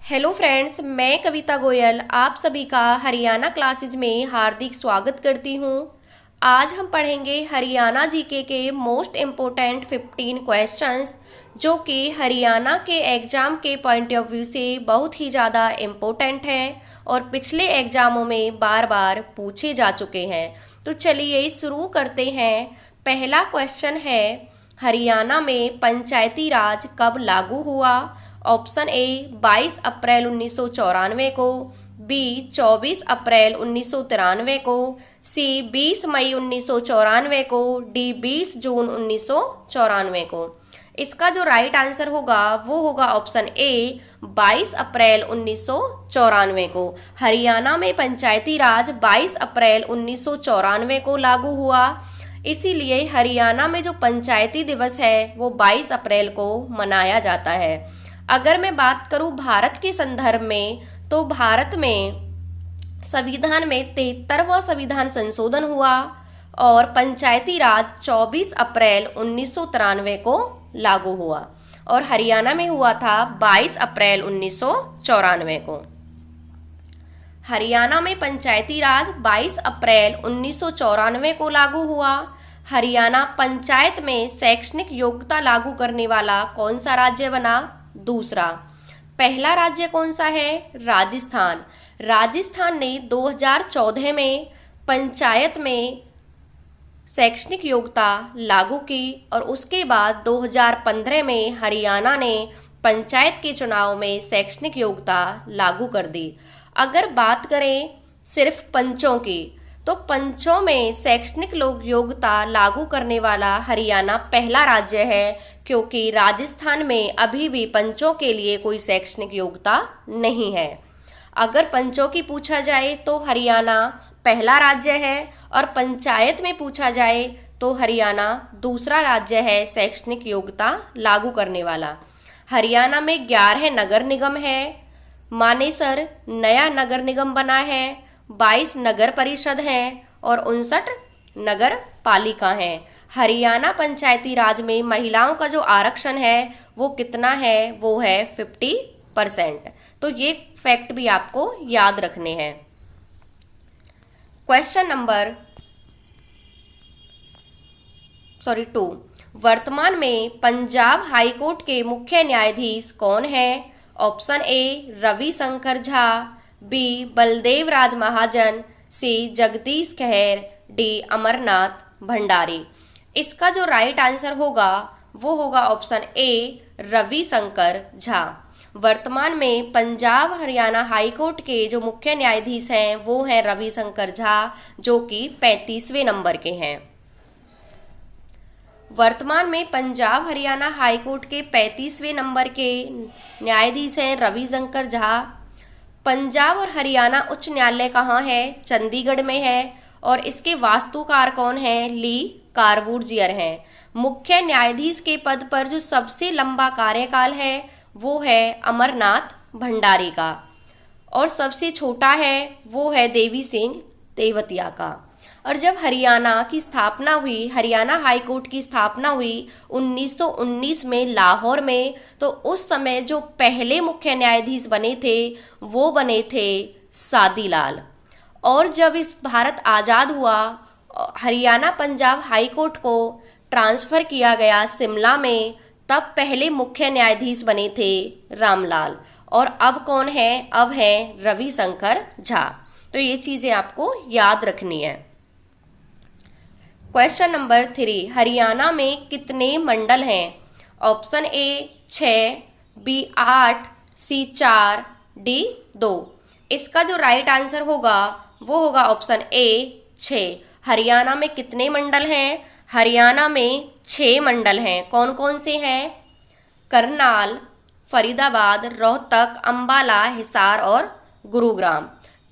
Hello friends, मैं कविता गोयल आप सभी का हरियाणा क्लासेज में हार्दिक स्वागत करती हूँ। आज हम पढ़ेंगे हरियाणा जीके के मोस्ट इम्पोर्टेंट 15 क्वेश्चंस जो कि हरियाणा के एग्ज़ाम के पॉइंट ऑफ व्यू से बहुत ही ज़्यादा इम्पोर्टेंट हैं और पिछले एग्ज़ामों में बार बार पूछे जा चुके हैं। तो चलिए शुरू करते हैं। पहला क्वेश्चन है, हरियाणा में पंचायती राज कब लागू हुआ? ऑप्शन ए 22 अप्रैल 1994 को, बी 24 अप्रैल 1993 को, सी 20 मई 1994 को, डी 20 जून 1994 को। इसका जो राइट आंसर होगा वो होगा ऑप्शन ए 22 अप्रैल 1994 को। हरियाणा में पंचायती राज 22 अप्रैल 1994 को लागू हुआ, इसीलिए हरियाणा में जो पंचायती दिवस है वो 22 अप्रैल को मनाया जाता है। अगर मैं बात करूं भारत के संदर्भ में, तो भारत में संविधान में 73वां संविधान संशोधन हुआ और पंचायती राज 24 अप्रैल 1993 को लागू हुआ और हरियाणा में हुआ था 22 अप्रैल 1994 को। हरियाणा में पंचायती राज 22 अप्रैल 1994 को लागू हुआ। हरियाणा पंचायत में शैक्षणिक योग्यता लागू करने वाला कौन सा राज्य बना? दूसरा। पहला राज्य कौन सा है? राजस्थान। राजस्थान ने 2014 में पंचायत में शैक्षणिक योग्यता लागू की और उसके बाद 2015 में हरियाणा ने पंचायत के चुनाव में शैक्षणिक योग्यता लागू कर दी। अगर बात करें सिर्फ पंचों की, तो पंचों में शैक्षणिक योग्यता लागू करने वाला हरियाणा पहला राज्य है, क्योंकि राजस्थान में अभी भी पंचों के लिए कोई शैक्षणिक योग्यता नहीं है। अगर पंचों की पूछा जाए तो हरियाणा पहला राज्य है और पंचायत में पूछा जाए तो हरियाणा दूसरा राज्य है शैक्षणिक योग्यता लागू करने वाला। हरियाणा में 11 नगर निगम है, मानेसर नया नगर निगम बना है, 22 नगर परिषद हैं और 59 नगर पालिका हैं। हरियाणा पंचायती राज में महिलाओं का जो आरक्षण है वो कितना है? वो है 50%। तो ये फैक्ट भी आपको याद रखने हैं। Question number 2। वर्तमान में पंजाब हाई कोर्ट के मुख्य न्यायाधीश कौन है? Option A Ravishankar Jha, B Baldev Raj Mahajan, C Jagdish Kher, D Amarnath Bhandari. इसका जो राइट आंसर होगा वो होगा ऑप्शन ए रविशंकर झा। वर्तमान में पंजाब हरियाणा हाई कोर्ट के जो मुख्य न्यायाधीश हैं वो हैं रविशंकर झा, जो कि 35वें नंबर के हैं। वर्तमान में पंजाब हरियाणा हाई कोर्ट के 35वें नंबर के न्यायाधीश हैं रविशंकर झा। पंजाब और हरियाणा उच्च न्यायालय कहाँ है? चंडीगढ़ में है और इसके वास्तुकार कौन है? ली कार्बूजियर हैं। मुख्य न्यायाधीश के पद पर जो सबसे लंबा कार्यकाल है वो है अमरनाथ भंडारी का और सबसे छोटा है वो है देवी सिंह तेवतिया का। और जब हरियाणा की स्थापना हुई, हरियाणा हाई कोर्ट की स्थापना हुई 1919 में लाहौर में, तो उस समय जो पहले मुख्य न्यायाधीश बने थे वो बने थे सादीलाल। और जब इस भारत आज़ाद हुआ, हरियाणा पंजाब हाई कोर्ट को ट्रांसफ़र किया गया शिमला में, तब पहले मुख्य न्यायाधीश बने थे रामलाल और अब कौन है? अब है रविशंकर झा। तो ये चीज़ें आपको याद रखनी है। Question number 3। हरियाणा में कितने मंडल हैं? Option A 6, B 8, C 4, D 2। इसका जो राइट आंसर होगा वो होगा ऑप्शन ए 6। हरियाणा में कितने मंडल हैं? हरियाणा में 6 मंडल हैं। कौन कौन से हैं? करनाल, फरीदाबाद, रोहतक, अंबाला, हिसार और गुरुग्राम।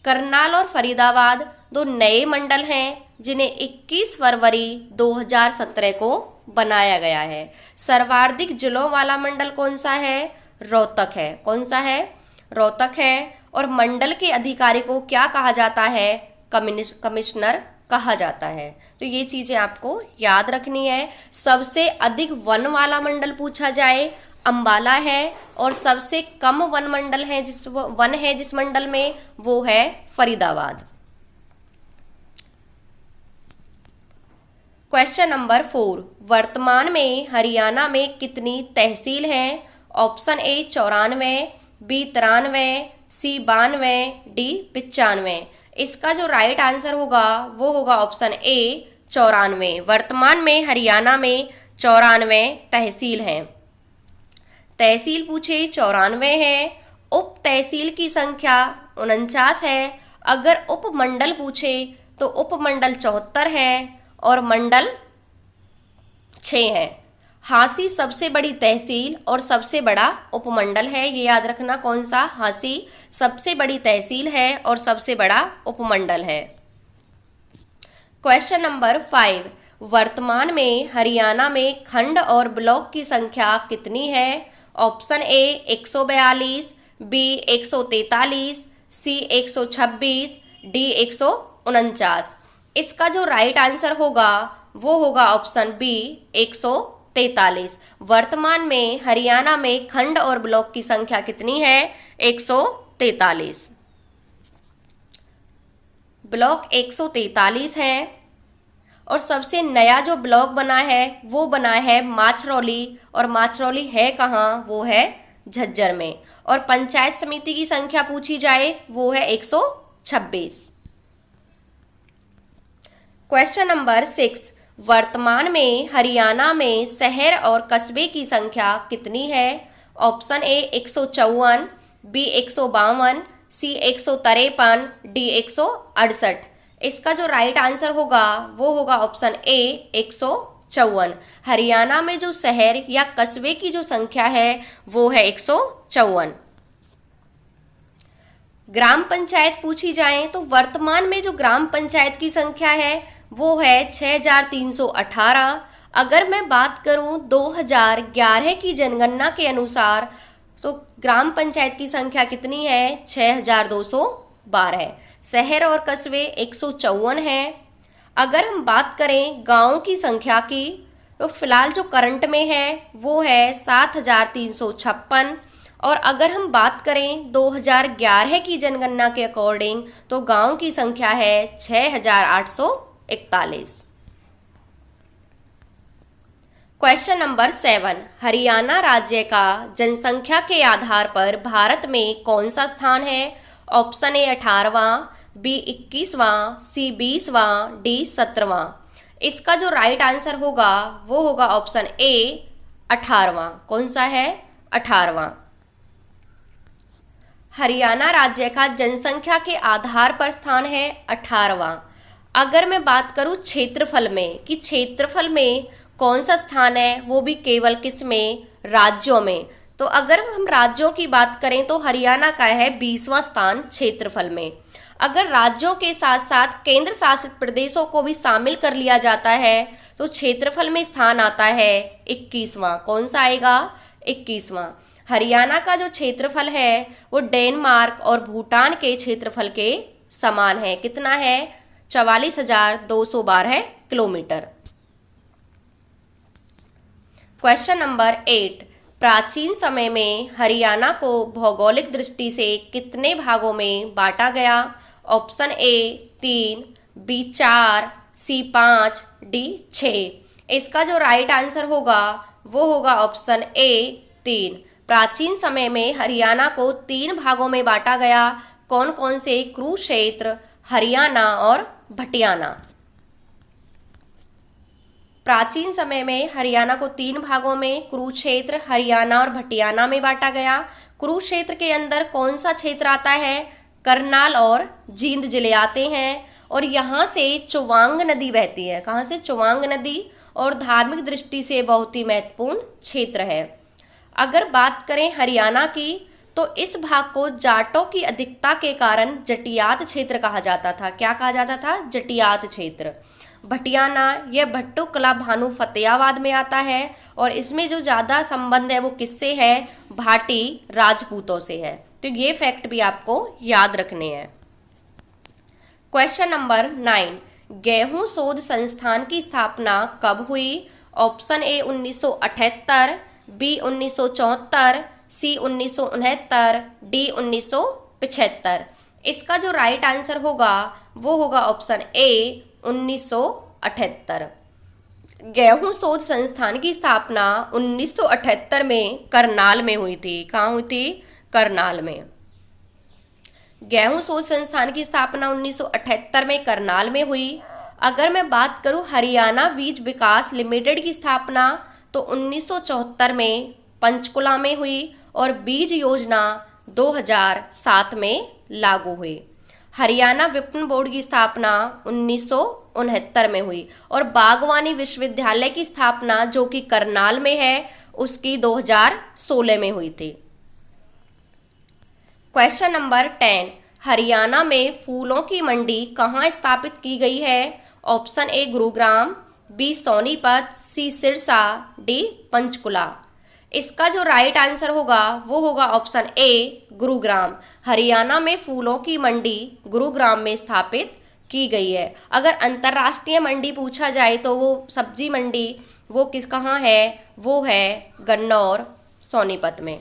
करनाल और फरीदाबाद दो नए मंडल हैं जिन्हें 21 फरवरी 2017 को बनाया गया है। सर्वाधिक जिलों वाला मंडल कौन सा है? रोहतक है। कौन सा है? रोहतक है। और मंडल के अधिकारी को क्या कहा जाता है? कमिश्नर कहा जाता है। तो ये चीज़ें आपको याद रखनी है। सबसे अधिक वन वाला मंडल पूछा जाए अंबाला है, और सबसे कम वन है जिस मंडल में, वो है फरीदाबाद। क्वेश्चन नंबर 4, वर्तमान में हरियाणा में कितनी तहसील हैं? Option A 94, B 93, C 92, D 95। इसका जो राइट आंसर होगा वो होगा ऑप्शन ए 94। वर्तमान में हरियाणा में 94 तहसील हैं। तहसील पूछे 94 है, उप तहसील की संख्या 49 है। अगर उपमंडल पूछे तो उपमंडल 74 है और मंडल 6 है। हांसी सबसे बड़ी तहसील और सबसे बड़ा उपमंडल है, ये याद रखना। कौन सा? हांसी सबसे बड़ी तहसील है और सबसे बड़ा उपमंडल है। क्वेश्चन नंबर 5, वर्तमान में हरियाणा में खंड और ब्लॉक की संख्या कितनी है? Option A 142, B 143, C 126, D 149। इसका जो राइट आंसर होगा वो होगा ऑप्शन बी 143। वर्तमान में हरियाणा में खंड और ब्लॉक की संख्या कितनी है? 143। ब्लॉक 143 है। और सबसे नया जो ब्लॉक बना है वो बना है माचरौली, और माचरौली है कहाँ? वो है झज्जर में। और पंचायत समिति की संख्या पूछी जाए वो है 126। क्वेश्चन नंबर 6, वर्तमान में हरियाणा में शहर और कस्बे की संख्या कितनी है? Option A 154, B 152, C 153, D 168। इसका जो राइट आंसर होगा वो होगा ऑप्शन ए 154। हरियाणा में जो शहर या कस्बे की जो संख्या है वो है 154। ग्राम पंचायत पूछी जाए तो वर्तमान में जो ग्राम पंचायत की संख्या है वो है 6318। अगर मैं बात करूं 2011 की जनगणना के अनुसार तो ग्राम पंचायत की संख्या कितनी है? 6212। शहर और कस्बे 154 हैं। अगर हम बात करें गांव की संख्या की तो फिलहाल जो करंट में है वो है 7356। और अगर हम बात करें 2011 की जनगणना के अकॉर्डिंग तो गांव की संख्या है 6841। क्वेश्चन नंबर 7, हरियाणा राज्य का जनसंख्या के आधार पर भारत में कौन सा स्थान है? ऑप्शन ए 18वां, बी 21वां, सी 20वां, डी 17वां। इसका जो राइट आंसर होगा वो होगा ऑप्शन ए 18वां। कौन सा है? 18वां। हरियाणा राज्य का जनसंख्या के आधार पर स्थान है 18वां। अगर मैं बात करूं क्षेत्रफल में कि क्षेत्रफल में कौन सा स्थान है, वो भी केवल किस में? राज्यों में। तो अगर हम राज्यों की बात करें तो हरियाणा का है 20वां स्थान क्षेत्रफल में। अगर राज्यों के साथ साथ केंद्र शासित प्रदेशों को भी शामिल कर लिया जाता है तो क्षेत्रफल में स्थान आता है 21वां। कौन सा आएगा? 21वां। हरियाणा का जो क्षेत्रफल है वो डेनमार्क और भूटान के क्षेत्रफल के समान है। कितना है? 44,212 किलोमीटर। क्वेश्चन नंबर 8, प्राचीन समय में हरियाणा को भौगोलिक दृष्टि से कितने भागों में बांटा गया? Option A 3, B 4, C 5, D 6। इसका जो राइट आंसर होगा वो होगा ऑप्शन ए 3। प्राचीन समय में हरियाणा को 3 भागों में बांटा गया। कौन कौन से? कुरुक्षेत्र, हरियाणा और भटियाना। प्राचीन समय में हरियाणा को 3 भागों में कुरुक्षेत्र, हरियाणा और भटियाना में बांटा गया। कुरुक्षेत्र के अंदर कौन सा क्षेत्र आता है? करनाल और जींद जिले आते हैं। और यहाँ से चुवांग नदी बहती है। कहाँ से? चुवांग नदी। और धार्मिक दृष्टि से बहुत ही महत्वपूर्ण क्षेत्र है। अगर बात करें हरियाणा की तो इस भाग को जाटों की अधिकता के कारण जटियात क्षेत्र कहा जाता था। क्या कहा जाता था? जटियात क्षेत्र। भटियाना यह भट्टू कला भानु फतेहाबाद में आता है और इसमें जो ज़्यादा संबंध है वो किससे है? भाटी राजपूतों से है। तो ये फैक्ट भी आपको याद रखने हैं। क्वेश्चन नंबर 9, गेहूं शोध संस्थान की स्थापना कब हुई? Option A 1978, B 1974, C 1969, D 1975। इसका जो राइट आंसर होगा वो होगा ऑप्शन ए 1978। गेहूं शोध संस्थान की स्थापना 1978 में करनाल में हुई थी। कहाँ हुई थी? करनाल में। गेहूं शोध संस्थान की स्थापना 1978 में करनाल में हुई। अगर मैं बात करूं हरियाणा बीज विकास लिमिटेड की स्थापना तो 1974 में पंचकुला में हुई और बीज योजना 2007 में लागू हुई। हरियाणा विपणन बोर्ड की स्थापना 1969 में हुई और बागवानी विश्वविद्यालय की स्थापना जो कि करनाल में है उसकी 2016 में हुई थी। क्वेश्चन नंबर 10, हरियाणा में फूलों की मंडी कहाँ स्थापित की गई है? Option A Gurugram, B Sonipat, C Sirsa, D Panchkula. इसका जो राइट आंसर होगा वो होगा ऑप्शन ए गुरुग्राम। हरियाणा में फूलों की मंडी गुरुग्राम में स्थापित की गई है। अगर अंतर्राष्ट्रीय मंडी पूछा जाए तो वो सब्जी मंडी वो कहाँ है? वो है गन्नौर, सोनीपत में।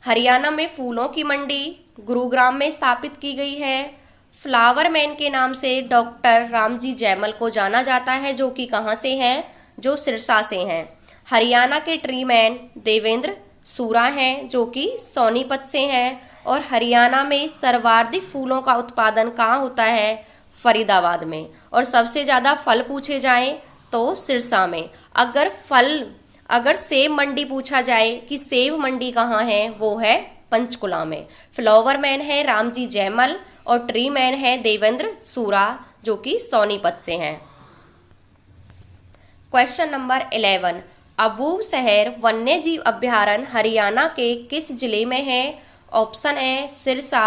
हरियाणा में फूलों की मंडी गुरुग्राम में स्थापित की गई है। फ्लावर मैन के नाम से डॉक्टर रामजी जैमल को जाना जाता है जो कि कहाँ से हैं? जो सिरसा से हैं। हरियाणा के ट्री मैन देवेंद्र सूरा हैं जो कि सोनीपत से हैं। और हरियाणा में सर्वाधिक फूलों का उत्पादन कहाँ होता है? फरीदाबाद में। और सबसे ज़्यादा फल पूछे जाएं तो सिरसा में। अगर सेब मंडी पूछा जाए कि सेब मंडी कहाँ है, वो है पंचकुला में। फ्लावर मैन है रामजी जैमल और ट्री मैन है देवेंद्र सूरा जो कि सोनीपत से हैं। क्वेश्चन नंबर 11, अबूब शहर वन्य जीव अभ्यारण्य हरियाणा के किस जिले में है? Option A Sirsa,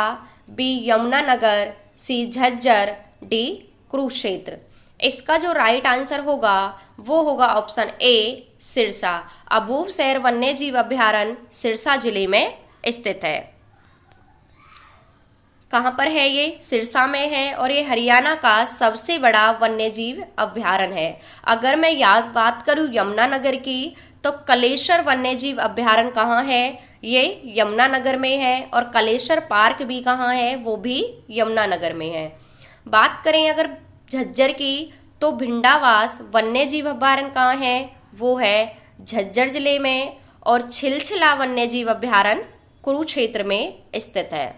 B Yamunanagar, C Jhajjar, D Kurukshetra. इसका जो राइट आंसर होगा वो होगा ऑप्शन ए सिरसा। अबूब शहर वन्य जीव अभ्यारण्य सिरसा जिले में स्थित है। कहाँ पर है ये? सिरसा में है और ये हरियाणा का सबसे बड़ा वन्य जीव अभ्यारण्य है। अगर मैं बात करूँ यमुनानगर की तो कलेश्वर वन्य जीव अभ्यारण्य कहाँ है? ये यमुनानगर में है। और कलेश्वर पार्क भी कहाँ है? वो भी यमुनानगर में है। बात करें अगर झज्जर की तो भिंडावास वन्य जीव अभ्यारण्य कहाँ है? वो है झज्जर जिले में। और छिलछिला वन्य जीव अभ्यारण्य कुरुक्षेत्र में स्थित है।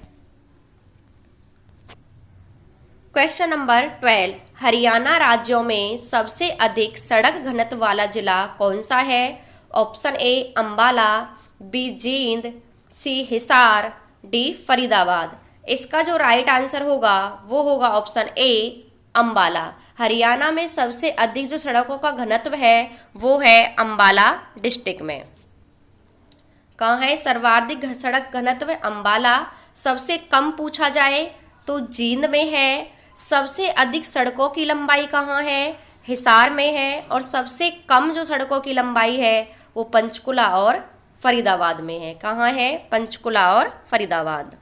क्वेश्चन नंबर 12, हरियाणा राज्यों में सबसे अधिक सड़क घनत्व वाला जिला कौन सा है? Option A Ambala, B Jind, C Hisar, D Faridabad. इसका जो राइट आंसर होगा वो होगा ऑप्शन ए अंबाला। हरियाणा में सबसे अधिक जो सड़कों का घनत्व है वो है अंबाला डिस्ट्रिक्ट में। कहाँ है सर्वाधिक सड़क घनत्व? अंबाला। सबसे कम पूछा जाए तो जींद में है। सबसे अधिक सड़कों की लंबाई कहाँ है? हिसार में है। और सबसे कम जो सड़कों की लंबाई है वो पंचकुला और फरीदाबाद में है। कहाँ है? पंचकुला और फरीदाबाद।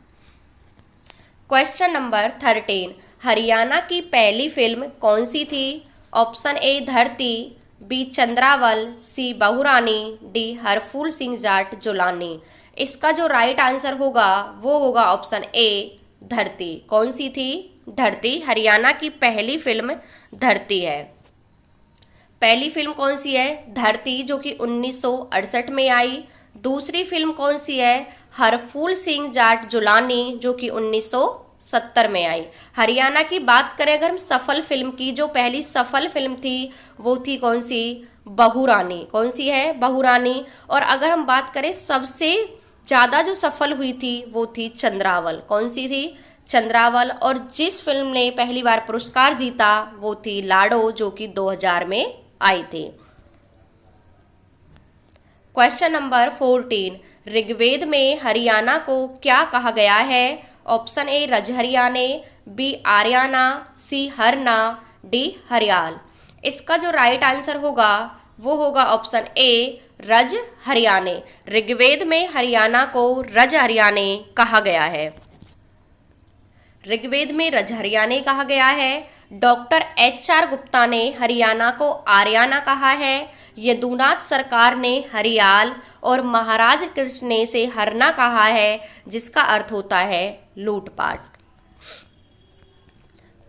क्वेश्चन नंबर 13, हरियाणा की पहली फिल्म कौन सी थी? ऑप्शन ए धरती, बी चंद्रावल, सी बहुरानी, डी हरफूल सिंह जाट जुलानी। इसका जो राइट आंसर होगा वो होगा ऑप्शन ए धरती। कौन सी थी? धरती। हरियाणा की पहली फिल्म धरती है। पहली फिल्म कौन सी है? धरती, जो कि 1968 में आई। दूसरी फिल्म कौन सी है? हरफूल सिंह जाट जुलानी, जो कि 1970 में आई। हरियाणा की बात करें अगर हम सफल फिल्म की, जो पहली सफल फिल्म थी वो थी कौन सी? बहुरानी। कौन सी है? बहुरानी। और अगर हम बात करें सबसे ज़्यादा जो सफल हुई थी वो थी चंद्रावल। कौन सी थी? चंद्रावल। और जिस फिल्म ने पहली बार पुरस्कार जीता वो थी लाडो, जो कि 2000 में आई थी। क्वेश्चन नंबर 14, ऋग्वेद में हरियाणा को क्या कहा गया है? ऑप्शन ए रजहरियाने, बी आर्याना, सी हरना, डी हरियाल। इसका जो राइट आंसर होगा वो होगा ऑप्शन ए रज हरियाने। ऋग्वेद में हरियाणा को रज हरियाने कहा गया है। ऋग्वेद में रज हरियाने कहा गया है। डॉक्टर HR गुप्ता ने हरियाणा को आर्याना कहा है। यदुनाथ सरकार ने हरियाल और महाराज कृष्ण ने से हरना कहा है, जिसका अर्थ होता है लूटपाट।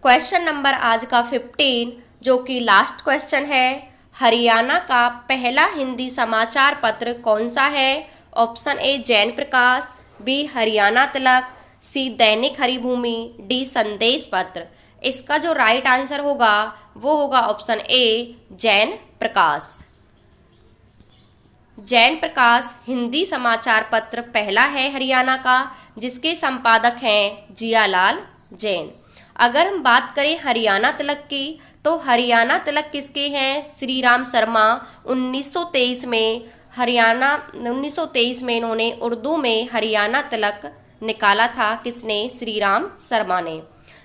क्वेश्चन नंबर आज का 15 जो कि लास्ट क्वेश्चन है, हरियाणा का पहला हिंदी समाचार पत्र कौन सा है? Option A Jain Prakash, B Haryana Tilak, C Dainik Haribhoomi, D संदेश पत्र। इसका जो राइट आंसर होगा वो होगा ऑप्शन ए जैन प्रकाश। जैन प्रकाश हिंदी समाचार पत्र पहला है हरियाणा का, जिसके संपादक हैं जियालाल जैन। अगर हम बात करें हरियाणा तिलक की, तो हरियाणा तिलक किसके हैं? श्री राम शर्मा। 1923 में इन्होंने उर्दू में हरियाणा तिलक निकाला था। किसने? श्री राम शर्मा ने।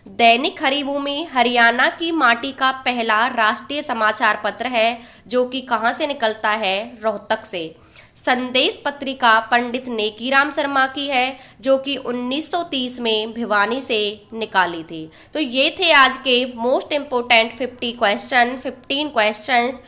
दैनिक हरिभूमि हरियाणा की माटी का पहला राष्ट्रीय समाचार पत्र है, जो कि कहाँ से निकलता है? रोहतक से। संदेश पत्रिका पंडित नेकीराम शर्मा की है, जो कि 1930 में भिवानी से निकाली थी। तो ये थे आज के मोस्ट इम्पोर्टेंट 15 क्वेश्चंस।